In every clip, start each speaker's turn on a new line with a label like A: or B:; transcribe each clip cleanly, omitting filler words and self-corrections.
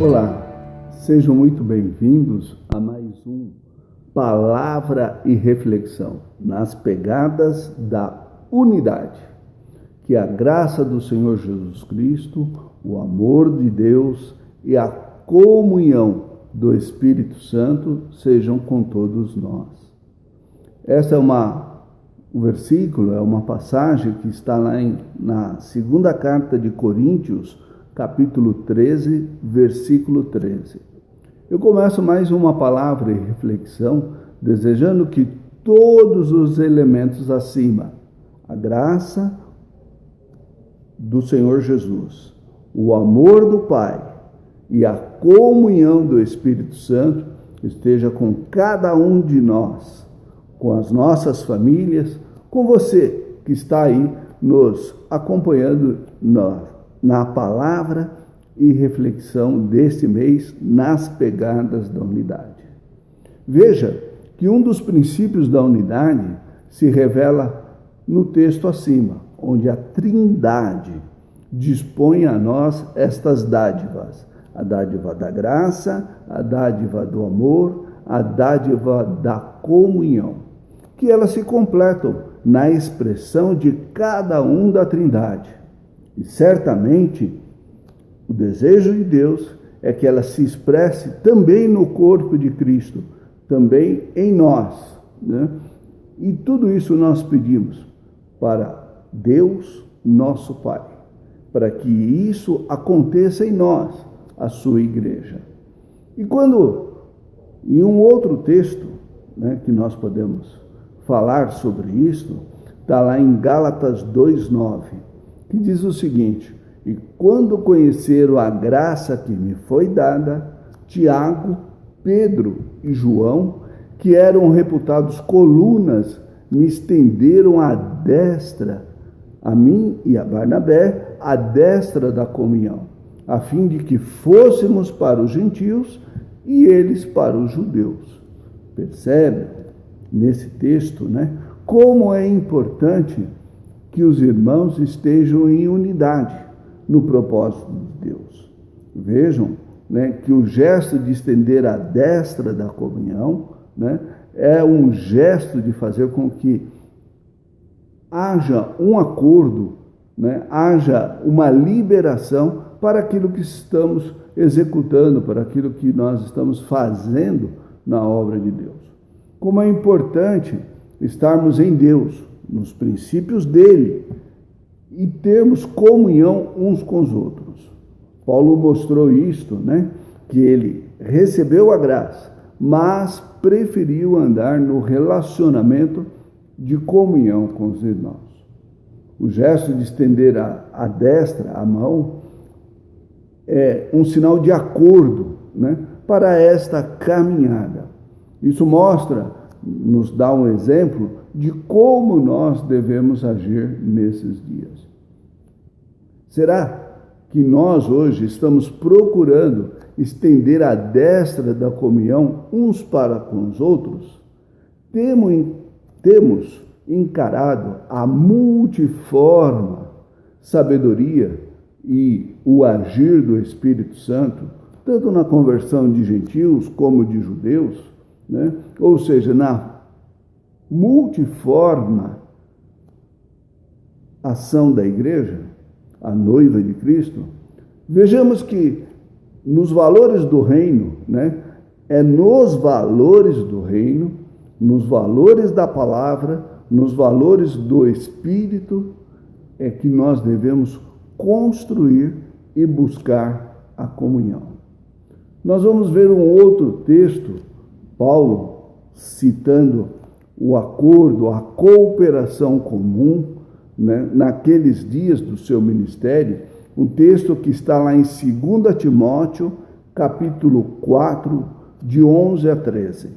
A: Olá, sejam muito bem-vindos a mais um Palavra e Reflexão nas pegadas da unidade. Que a graça do Senhor Jesus Cristo, o amor de Deus e a comunhão do Espírito Santo sejam com todos nós. Essa é um versículo, é uma passagem que está lá na segunda carta de Coríntios, capítulo 13, versículo 13. Eu começo mais uma palavra e reflexão, desejando que todos os elementos acima, a graça do Senhor Jesus, o amor do Pai e a comunhão do Espírito Santo esteja com cada um de nós, com as nossas famílias, com você que está aí nos acompanhando na palavra e reflexão deste mês nas pegadas da unidade. Veja que um dos princípios da unidade se revela no texto acima, onde a Trindade dispõe a nós estas dádivas: a dádiva da graça, a dádiva do amor, a dádiva da comunhão, que elas se completam na expressão de cada um da Trindade. E certamente o desejo de Deus é que ela se expresse também no corpo de Cristo, também em nós, né? E tudo isso nós pedimos para Deus, nosso Pai, para que isso aconteça em nós, a sua igreja. E quando, em um outro texto, né, que nós podemos falar sobre isso, está lá em Gálatas 2:9, que diz o seguinte: e quando conheceram a graça que me foi dada, Tiago, Pedro e João, que eram reputados colunas, me estenderam a destra, a mim e a Barnabé, a destra da comunhão, a fim de que fôssemos para os gentios e eles para os judeus. Percebe nesse texto, né, como é importante que os irmãos estejam em unidade no propósito de Deus. Vejam, né, que o gesto de estender a destra da comunhão, né, é um gesto de fazer com que haja um acordo, né, haja uma liberação para aquilo que estamos executando, para aquilo que nós estamos fazendo na obra de Deus. Como é importante estarmos em Deus, nos princípios dele, e termos comunhão uns com os outros. Paulo mostrou isto, né? Que ele recebeu a graça, mas preferiu andar no relacionamento de comunhão com os irmãos. O gesto de estender a destra, a mão, é um sinal de acordo, né, para esta caminhada. Isso nos dá um exemplo de como nós devemos agir nesses dias. Será que nós hoje estamos procurando estender a destra da comunhão uns para com os outros? Temos encarado a multiforme sabedoria e o agir do Espírito Santo, tanto na conversão de gentios como de judeus, né? Ou seja, na multiforme ação da igreja, a noiva de Cristo. Vejamos que nos valores do reino, né, é nos valores do reino, nos valores da palavra, nos valores do Espírito, é que nós devemos construir e buscar a comunhão. Nós vamos ver um outro texto, Paulo citando o acordo, a cooperação comum, né, naqueles dias do seu ministério, um texto que está lá em 2 Timóteo, capítulo 4, de 11 a 13.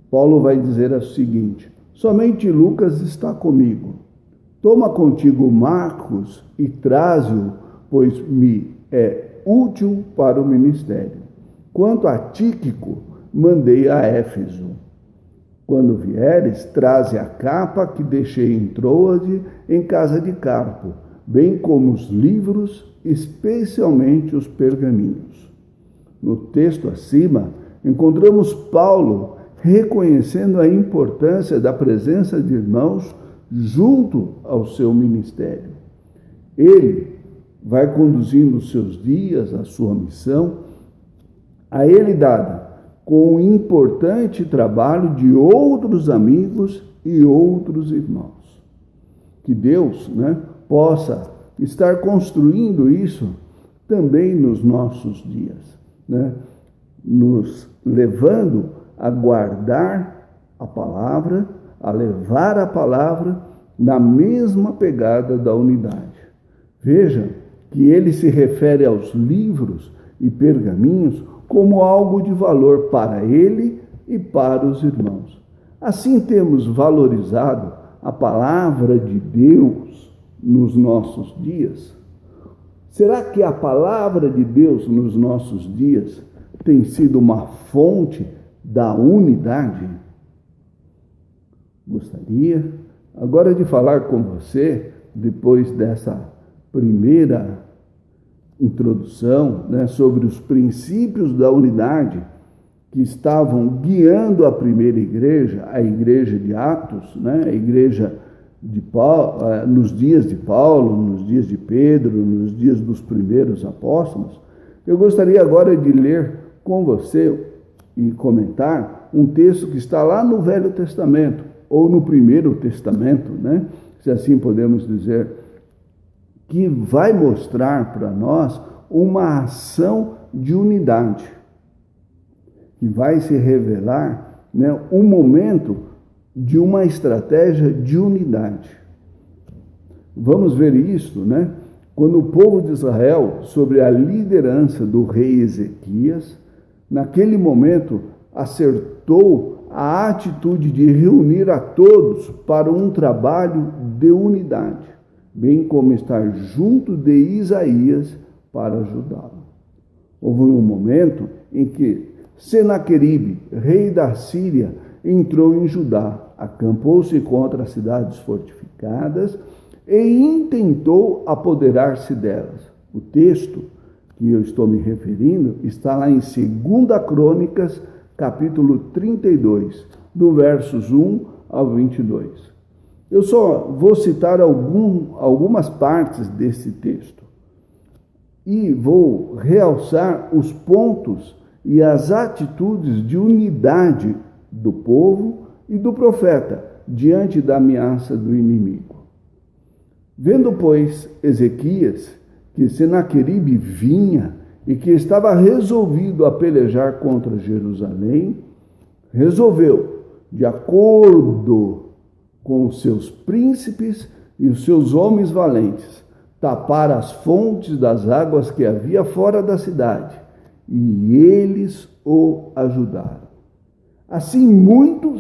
A: Paulo vai dizer o seguinte: somente Lucas está comigo. Toma contigo Marcos e traze-o, pois me é útil para o ministério. Quanto a Tíquico, mandei a Éfeso. Quando vieres, traze a capa que deixei em Troade, em casa de Carpo, bem como os livros, especialmente os pergaminhos. no texto acima, encontramos Paulo reconhecendo a importância da presença de irmãos junto ao seu ministério. Ele vai conduzindo os seus dias, a sua missão, a ele dada com o importante trabalho de outros amigos e outros irmãos. Que Deus, possa estar construindo isso também nos nossos dias, nos levando a guardar a palavra, a levar a palavra na mesma pegada da unidade. Veja que ele se refere aos livros e pergaminhos como algo de valor para ele e para os irmãos. Assim temos valorizado a palavra de Deus nos nossos dias. Será que a palavra de Deus nos nossos dias tem sido uma fonte da unidade? Gostaria agora de falar com você, depois dessa primeira introdução, sobre os princípios da unidade que estavam guiando a primeira igreja, a igreja de Atos, a igreja de Paulo, nos dias de Paulo, nos dias de Pedro, nos dias dos primeiros apóstolos. Eu gostaria agora de ler com você e comentar um texto que está lá no Velho Testamento, ou no Primeiro Testamento, se assim podemos dizer, que vai mostrar para nós uma ação de unidade, que vai se revelar um momento de uma estratégia de unidade. Vamos ver isso, quando o povo de Israel, sob a liderança do rei Ezequias, naquele momento acertou a atitude de reunir a todos para um trabalho de unidade, bem como estar junto de Isaías para ajudá-lo. Houve um momento em que Senaqueribe, rei da Síria, entrou em Judá, acampou-se contra as cidades fortificadas e intentou apoderar-se delas. O texto que eu estou me referindo está lá em 2 Crônicas, capítulo 32, do versos 1 ao 22. Eu só vou citar algumas partes desse texto e vou realçar os pontos e as atitudes de unidade do povo e do profeta diante da ameaça do inimigo. Vendo, pois, Ezequias que Senaqueribe vinha e que estava resolvido a pelejar contra Jerusalém, resolveu, de acordo com os seus príncipes e os seus homens valentes, tapar as fontes das águas que havia fora da cidade, e eles o ajudaram. Assim muito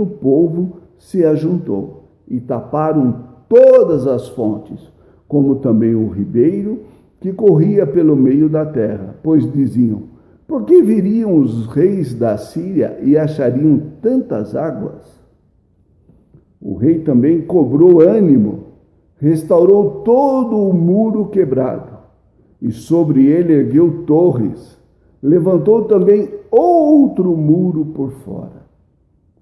A: povo se ajuntou e taparam todas as fontes, como também o ribeiro que corria pelo meio da terra, pois diziam: por que viriam os reis da Síria e achariam tantas águas? O rei também cobrou ânimo, restaurou todo o muro quebrado, e sobre ele ergueu torres, levantou também outro muro por fora.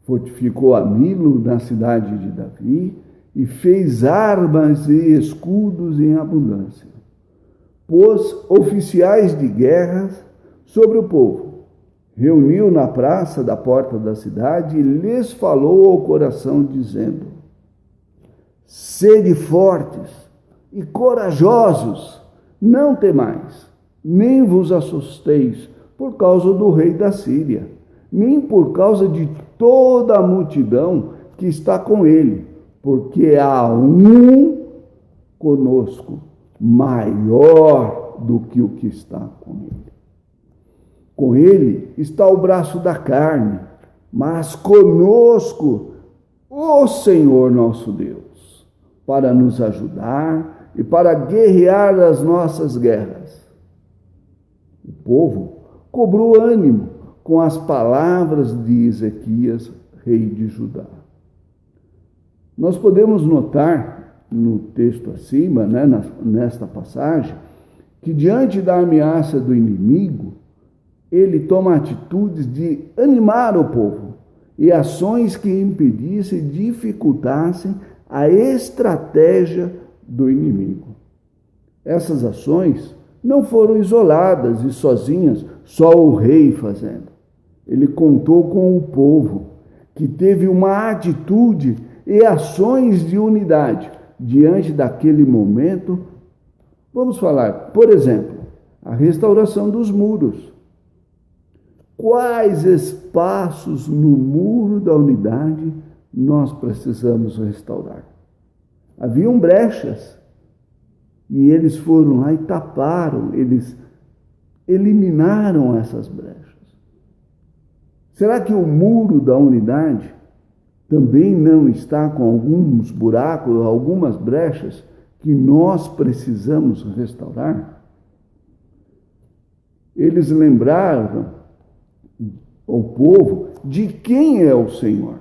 A: Fortificou a Milo na cidade de Davi e fez armas e escudos em abundância. Pôs oficiais de guerra sobre o povo, reuniu na praça da porta da cidade e lhes falou ao coração, dizendo: sede fortes e corajosos, não temais, nem vos assusteis por causa do rei da Síria, nem por causa de toda a multidão que está com ele, porque há um conosco maior do que o que está com ele. Com ele está o braço da carne, mas conosco o Senhor nosso Deus, para nos ajudar e para guerrear as nossas guerras. O povo cobrou ânimo com as palavras de Ezequias, rei de Judá. Nós podemos notar no texto acima, nesta passagem, que diante da ameaça do inimigo, ele toma atitudes de animar o povo e ações que impedissem e dificultassem a estratégia do inimigo. Essas ações não foram isoladas e sozinhas, só o rei fazendo. Ele contou com o povo, que teve uma atitude e ações de unidade diante daquele momento. Vamos falar, por exemplo, a restauração dos muros. Quais espaços no muro da unidade nós precisamos restaurar? Haviam brechas e eles foram lá e taparam, eles eliminaram essas brechas. Será que o muro da unidade também não está com alguns buracos, algumas brechas que nós precisamos restaurar? Eles lembraram o povo de quem é o Senhor,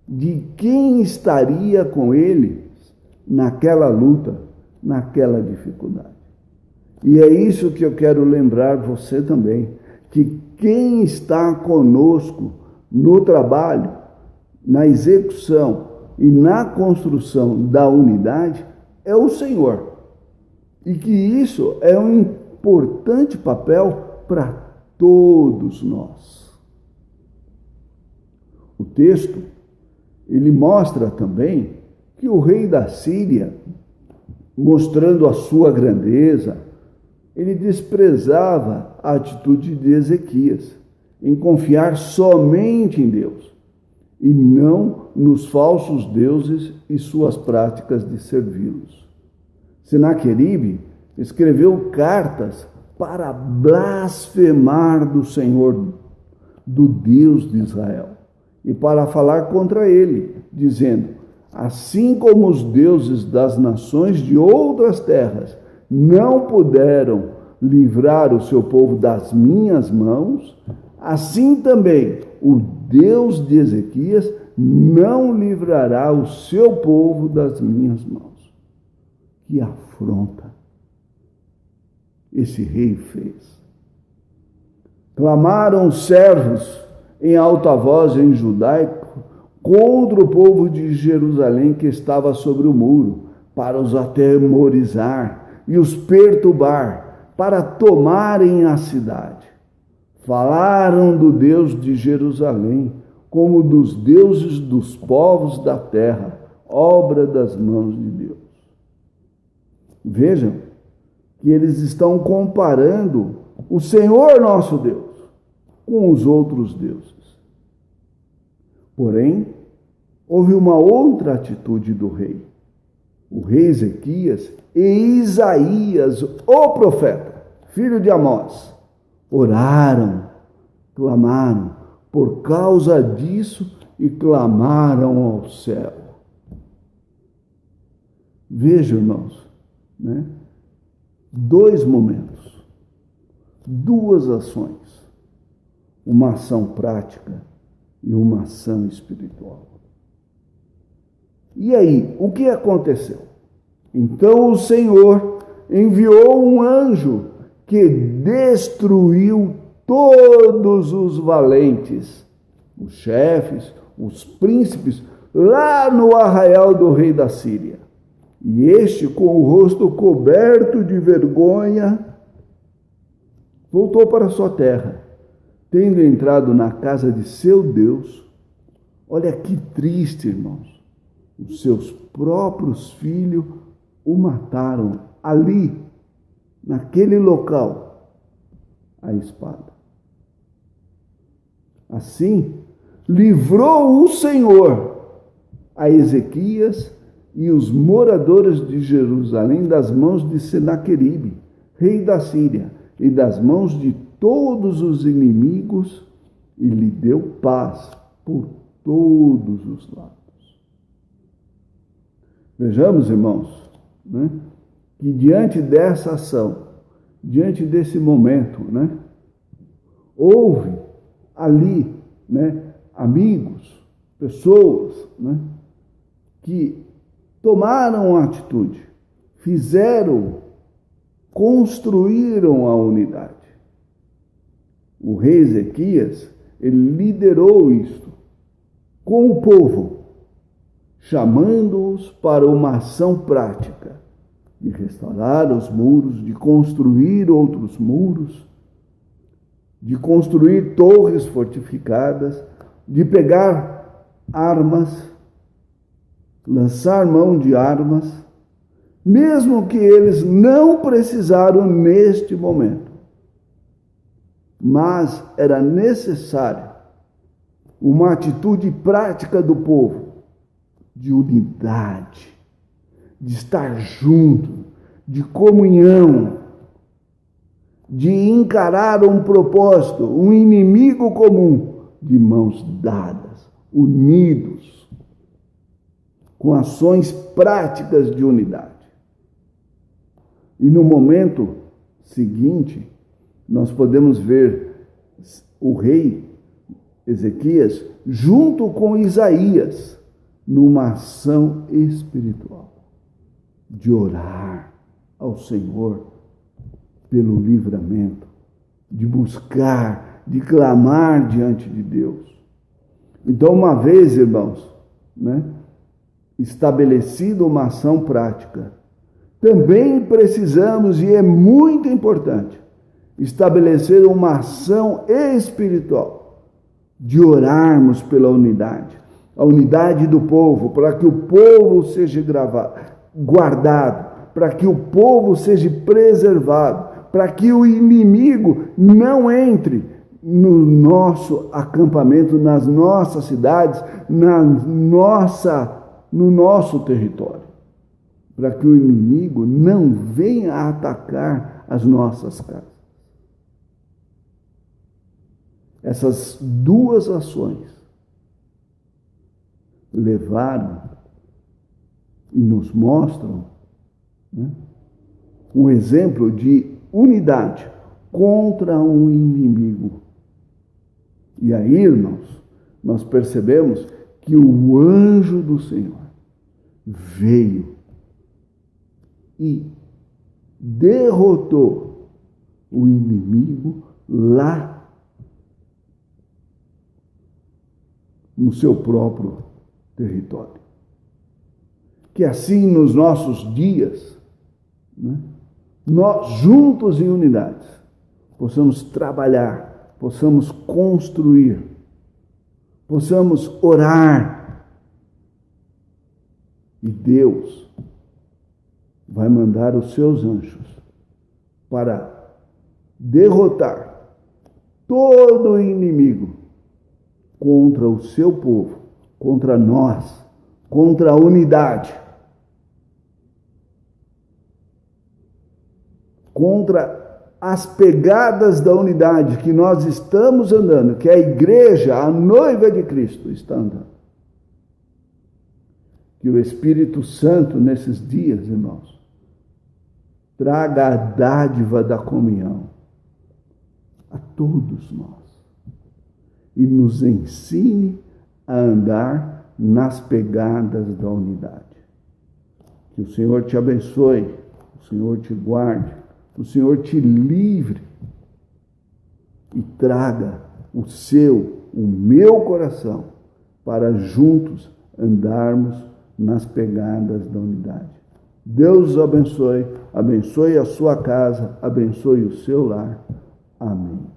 A: de quem estaria com eles naquela luta, naquela dificuldade. E é isso que eu quero lembrar você também, que quem está conosco no trabalho, na execução e na construção da unidade é o Senhor. E que isso é um importante papel para todos nós. O texto, ele mostra também que o rei da Síria, mostrando a sua grandeza, ele desprezava a atitude de Ezequias em confiar somente em Deus e não nos falsos deuses e suas práticas de servi-los. Senaqueribe escreveu cartas para blasfemar do Senhor, do Deus de Israel, e para falar contra ele, dizendo: assim como os deuses das nações de outras terras não puderam livrar o seu povo das minhas mãos, assim também o Deus de Ezequias não livrará o seu povo das minhas mãos. Que afronta esse rei fez. Clamaram os servos em alta voz em judaico contra o povo de Jerusalém que estava sobre o muro, para os atemorizar e os perturbar, para tomarem a cidade. Falaram do Deus de Jerusalém, como dos deuses dos povos da terra, obra das mãos de Deus. Vejam que eles estão comparando o Senhor nosso Deus com os outros deuses. Porém, houve uma outra atitude do rei. O rei Ezequias e Isaías, o profeta, filho de Amós, oraram, clamaram por causa disso e clamaram ao céu. Vejam, irmãos, né? Dois momentos, duas ações, uma ação prática e uma ação espiritual. E aí, o que aconteceu? Então o Senhor enviou um anjo que destruiu todos os valentes, os chefes, os príncipes, lá no arraial do rei da Síria. E este, com o rosto coberto de vergonha, voltou para sua terra, tendo entrado na casa de seu Deus. Olha que triste, irmãos. Os seus próprios filhos o mataram ali, naquele local, a espada. Assim, livrou o Senhor a Ezequias e os moradores de Jerusalém das mãos de Senaqueribe, rei da Síria, e das mãos de todos os inimigos, e lhe deu paz por todos os lados. Vejamos, irmãos, né, que diante dessa ação, diante desse momento, né, houve ali, né, amigos, pessoas, né, que tomaram atitude, fizeram construíram a unidade. O rei Ezequias, ele liderou isto com o povo, chamando-os para uma ação prática de restaurar os muros, de construir outros muros, de construir torres fortificadas, de pegar armas, lançar mão de armas, mesmo que eles não precisaram neste momento. Mas era necessário uma atitude prática do povo, de unidade, de estar junto, de comunhão, de encarar um propósito, um inimigo comum, de mãos dadas, unidos, com ações práticas de unidade. E no momento seguinte, nós podemos ver o rei Ezequias junto com Isaías numa ação espiritual de orar ao Senhor pelo livramento, de buscar, de clamar diante de Deus. Então, uma vez, irmãos, estabelecida uma ação prática, também precisamos, e é muito importante, estabelecer uma ação espiritual, de orarmos pela unidade, a unidade do povo, para que o povo seja guardado, para que o povo seja preservado, para que o inimigo não entre no nosso acampamento, nas nossas cidades, no nosso território, para que o inimigo não venha atacar as nossas casas. Essas duas ações levaram e nos mostram um exemplo de unidade contra um inimigo. E aí, irmãos, nós percebemos que o anjo do Senhor veio e derrotou o inimigo lá no seu próprio território. Que assim nos nossos dias, nós juntos em unidade, possamos trabalhar, possamos construir, possamos orar, e Deus vai mandar os seus anjos para derrotar todo o inimigo contra o seu povo, contra nós, contra a unidade, contra as pegadas da unidade que nós estamos andando, que a igreja, a noiva de Cristo, está andando. Que o Espírito Santo, nesses dias, irmãos, traga a dádiva da comunhão a todos nós e nos ensine a andar nas pegadas da unidade. Que o Senhor te abençoe, o Senhor te guarde, o Senhor te livre e traga o meu coração para juntos andarmos nas pegadas da unidade. Deus os abençoe, abençoe a sua casa, abençoe o seu lar. Amém.